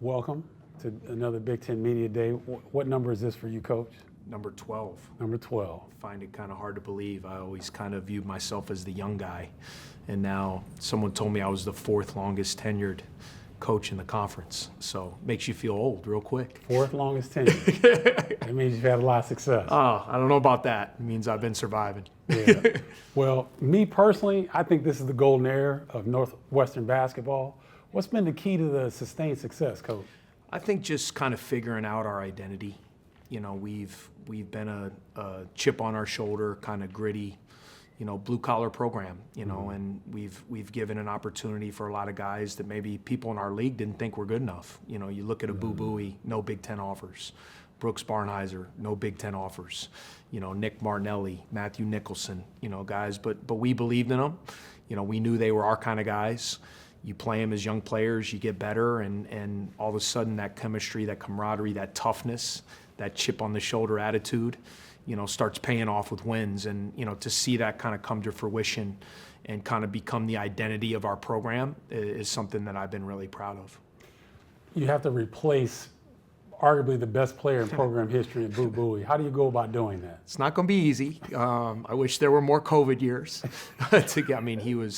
Welcome to another Big Ten Media Day. What number is this for you, Coach? Number 12. Number 12. I find it kind of hard to believe. I always kind of viewed myself as the young guy. And now someone told me I was the fourth longest tenured coach in the conference. So makes you feel old real quick. Fourth longest tenure. That means you've had a lot of success. Oh, I don't know about that. It means I've been surviving. Yeah. Well, me personally, I think this is the golden era of Northwestern basketball. What's been the key to the sustained success, Coach? I think just kind of figuring out our identity. You know, we've been a chip on our shoulder, kind of gritty, blue collar program, and we've given an opportunity for a lot of guys that maybe people in our league didn't think were good enough. You look at a Boo Buie, no Big Ten offers. Brooks Barnheiser, no Big Ten offers. Nick Martinelli, Matthew Nicholson, guys, but we believed in them. We knew they were our kind of guys. You play them as young players, you get better, and all of a sudden that chemistry, that camaraderie, that toughness, that chip on the shoulder attitude, starts paying off with wins. And, to see that kind of come to fruition and kind of become the identity of our program is something that I've been really proud of. You have to replace arguably the best player in program history in Boo Buie. How do you go about doing that? It's not going to be easy. I wish there were more COVID years. He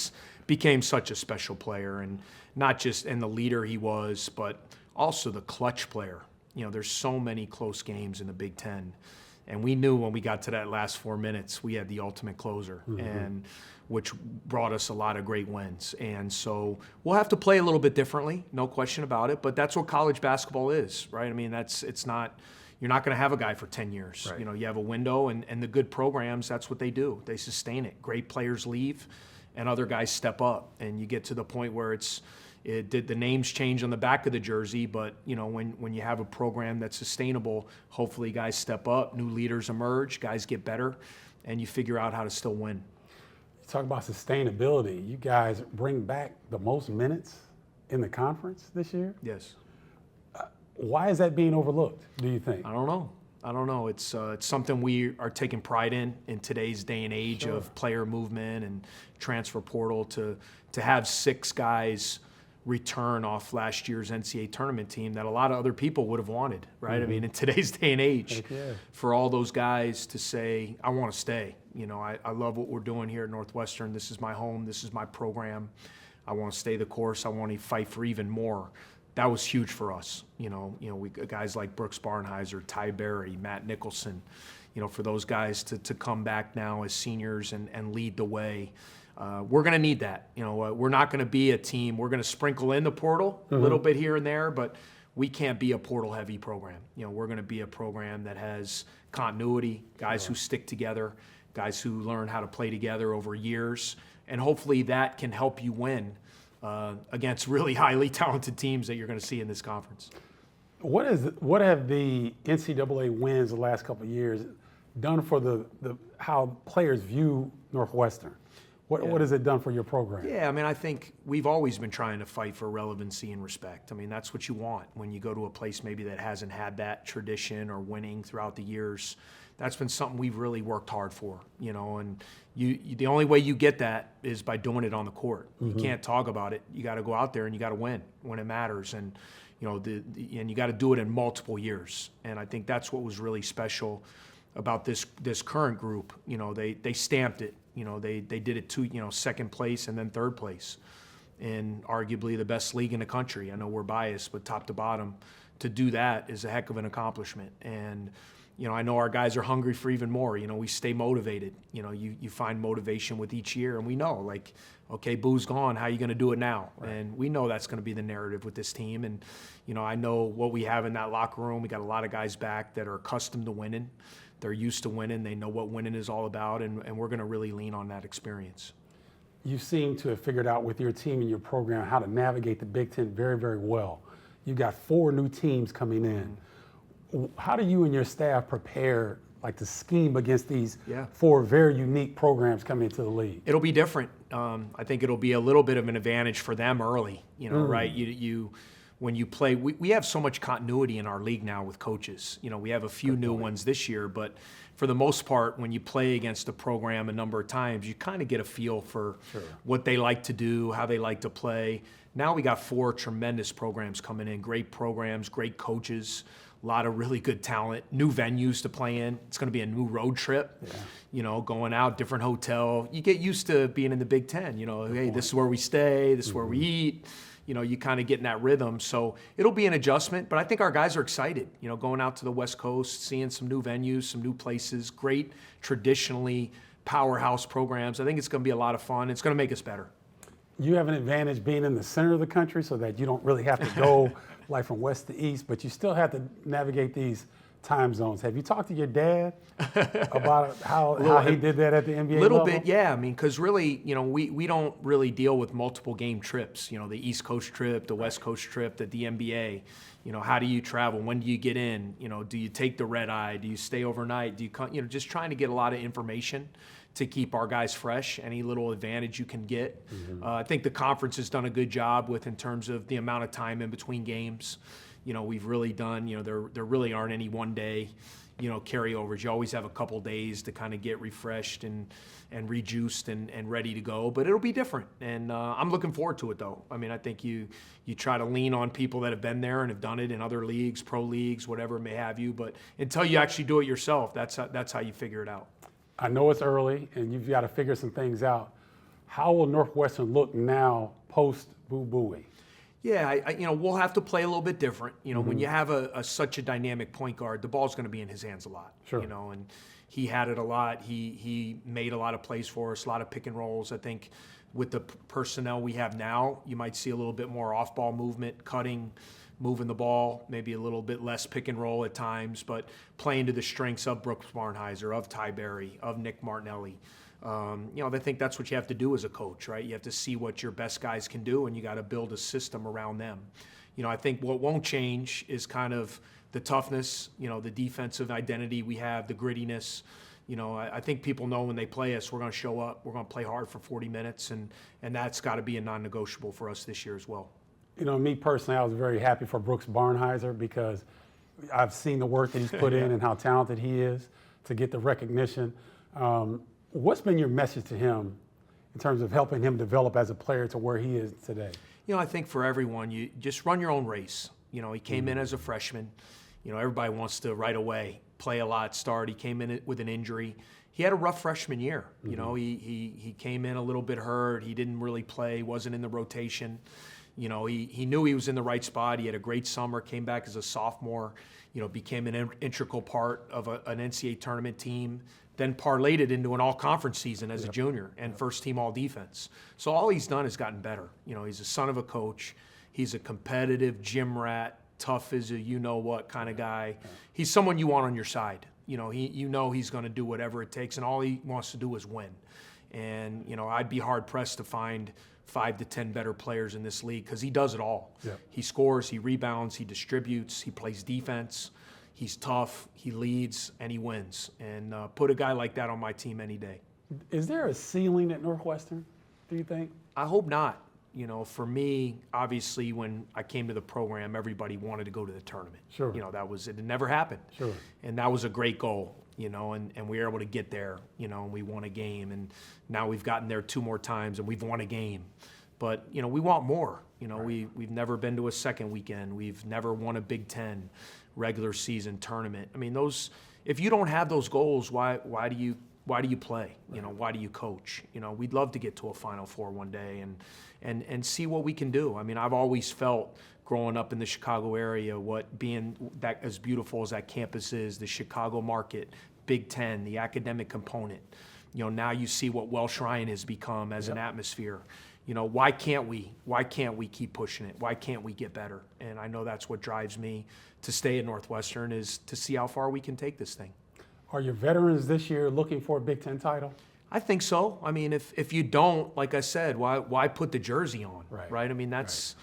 became such a special player, and not just in the leader he was, but also the clutch player. There's so many close games in the Big Ten. And we knew when we got to that last 4 minutes, we had the ultimate closer, and which brought us a lot of great wins. And so we'll have to play a little bit differently, no question about it. But that's what college basketball is, right? You're not going to have a guy for 10 years. Right. You have a window, and the good programs, that's what they do. They sustain it. Great players leave, and other guys step up. And you get to the point where the names change on the back of the jersey, but when you have a program that's sustainable, hopefully guys step up, new leaders emerge, guys get better, and you figure out how to still win. You talk about sustainability. You guys bring back the most minutes in the conference this year? Yes. Why is that being overlooked, do you think? I don't know. It's something we are taking pride in today's day and age. Sure. Of player movement and transfer portal to have 6 guys return off last year's NCAA tournament team that a lot of other people would have wanted, right? In today's day and age, for all those guys to say, I want to stay. I love what we're doing here at Northwestern. This is my home. This is my program. I want to stay the course. I want to fight for even more. That was huge for us. We guys like Brooks Barnheiser, Ty Berry, Matt Nicholson, for those guys to come back now as seniors and lead the way. We're going to need that. We're not going to be a team. We're going to sprinkle in the portal a little bit here and there, but we can't be a portal-heavy program. We're going to be a program that has continuity, guys who stick together, guys who learn how to play together over years, and hopefully that can help you win against really highly talented teams that you're going to see in this conference. What have the NCAA wins the last couple of years done for the how players view Northwestern? What has it done for your program? Yeah, I think we've always been trying to fight for relevancy and respect. That's what you want when you go to a place maybe that hasn't had that tradition or winning throughout the years. That's been something we've really worked hard for, and the only way you get that is by doing it on the court. You can't talk about it. You got to go out there and you got to win when it matters, and and you got to do it in multiple years. And I think that's what was really special about this current group. They stamped it. They did it to second place and then third place in arguably the best league in the country. I know we're biased, but top to bottom, to do that is a heck of an accomplishment. And I know our guys are hungry for even more. We stay motivated. You find motivation with each year, and we know, okay, Boo's gone. How are you going to do it now? Right. And we know that's going to be the narrative with this team. And I know what we have in that locker room. We got a lot of guys back that are accustomed to winning. They're used to winning. They know what winning is all about, and we're going to really lean on that experience. You seem to have figured out with your team and your program how to navigate the Big Ten very, very well. You've got 4 new teams coming in. How do you and your staff prepare to scheme against these 4 very unique programs coming into the league? It'll be different. I think it'll be a little bit of an advantage for them early, right? when you play, we have so much continuity in our league now with coaches. You know, we have a few new ones this year, but for the most part, when you play against a program a number of times, you kind of get a feel for what they like to do, how they like to play. Now we got 4 tremendous programs coming in, great programs, great coaches, a lot of really good talent, new venues to play in. It's going to be a new road trip, you know, going out, different hotel. You get used to being in the Big Ten, you know, hey, this is where we stay, this is where we eat. You know, you kind of get in that rhythm. So it'll be an adjustment, but I think our guys are excited, you know, going out to the West Coast, seeing some new venues, some new places, great traditionally powerhouse programs. I think it's going to be a lot of fun. It's going to make us better. You have an advantage being in the center of the country so that you don't really have to go like from west to east, but you still have to navigate these time zones. Have you talked to your dad about how he did that at the NBA little level? bit, yeah. I mean, because really, you know, we don't really deal with multiple game trips. You know, the East Coast trip, the West Coast trip, the NBA. You know, how do you travel? When do you get in? You know, do you take the red eye? Do you stay overnight? Do you come? You know, just trying to get a lot of information to keep our guys fresh. Any little advantage you can get. I think the conference has done a good job with in terms of the amount of time in between games. You know, we've really done, you know, there really aren't any one day, you know, carryovers. You always have a couple days to kind of get refreshed and rejuiced and ready to go, but it'll be different. And I'm looking forward to it though. I mean, I think you try to lean on people that have been there and have done it in other leagues, pro leagues, whatever it may have you, but until you actually do it yourself, that's how you figure it out. I know it's early and you've got to figure some things out. How will Northwestern look now post Boo Buie? Yeah, you know, we'll have to play a little bit different. You know, when you have such a dynamic point guard, the ball's going to be in his hands a lot. Sure. You know, and he had it a lot. He made a lot of plays for us, a lot of pick and rolls. I think with the personnel we have now, you might see a little bit more off-ball movement, cutting, moving the ball, maybe a little bit less pick and roll at times, but playing to the strengths of Brooks Barnheiser, of Ty Berry, of Nick Martinelli. You know, I think that's what you have to do as a coach, right? You have to see what your best guys can do, and you got to build a system around them. You know, I think what won't change is kind of the toughness, you know, the defensive identity we have, the grittiness. You know, I think people know when they play us, we're going to show up, we're going to play hard for 40 minutes, and that's got to be a non-negotiable for us this year as well. You know, me personally, I was very happy for Brooks Barnheiser because I've seen the work that he's put in and how talented he is to get the recognition. What's been your message to him in terms of helping him develop as a player to where he is today? You know, I think for everyone, you just run your own race. You know, he came in as a freshman. You know, everybody wants to right away play a lot, start. He came in with an injury. He had a rough freshman year. You know, he came in a little bit hurt. He didn't really play, wasn't in the rotation. You know, he knew he was in the right spot. He had a great summer, came back as a sophomore, you know, became an integral part of an NCAA tournament team, then parlayed it into an all-conference season as a junior and first-team all-defense. So all he's done is gotten better. You know, he's a son of a coach. He's a competitive gym rat, tough as a you-know-what kind of guy. He's someone you want on your side. You know, he's going to do whatever it takes, and all he wants to do is win. And, you know, I'd be hard-pressed to find 5 to 10 better players in this league because he does it all. He scores, he rebounds, he distributes, he plays defense. He's tough, he leads, and he wins. And put a guy like that on my team any day. Is there a ceiling at Northwestern, do you think? I hope not. You know, for me, obviously, when I came to the program, everybody wanted to go to the tournament. Sure. You know, it never happened. Sure. And that was a great goal, you know, and we were able to get there, you know, and we won a game. And now we've gotten there 2 more times, and we've won a game. But, you know, we want more. You know, we've never been to a second weekend. We've never won a Big Ten regular season tournament. I mean, if you don't have those goals, why do you play? You know, why do you coach? You know, we'd love to get to a Final Four one day and see what we can do. I mean, I've always felt growing up in the Chicago area, what being that as beautiful as that campus is, the Chicago market, Big Ten, the academic component. You know, now you see what Welsh Ryan has become as an atmosphere. You know, why can't we keep pushing it? Why can't we get better? And I know that's what drives me to stay at Northwestern, is to see how far we can take this thing. Are your veterans this year looking for a Big Ten title? I think so. I mean, if you don't, like I said, why put the jersey on, right? I mean, that's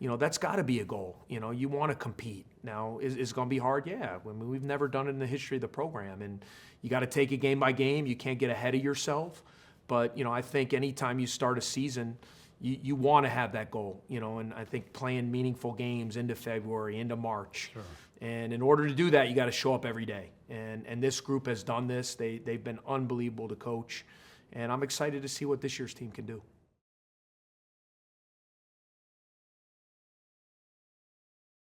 got to be a goal. You know, you want to compete. Now, is it going to be hard? Yeah. I mean, we've never done it in the history of the program, and you got to take it game by game. You can't get ahead of yourself. But, you know, I think anytime you start a season, you want to have that goal, you know, and I think playing meaningful games into February, into March. Sure. And in order to do that, you got to show up every day. And this group has done this. They've been unbelievable to coach. And I'm excited to see what this year's team can do.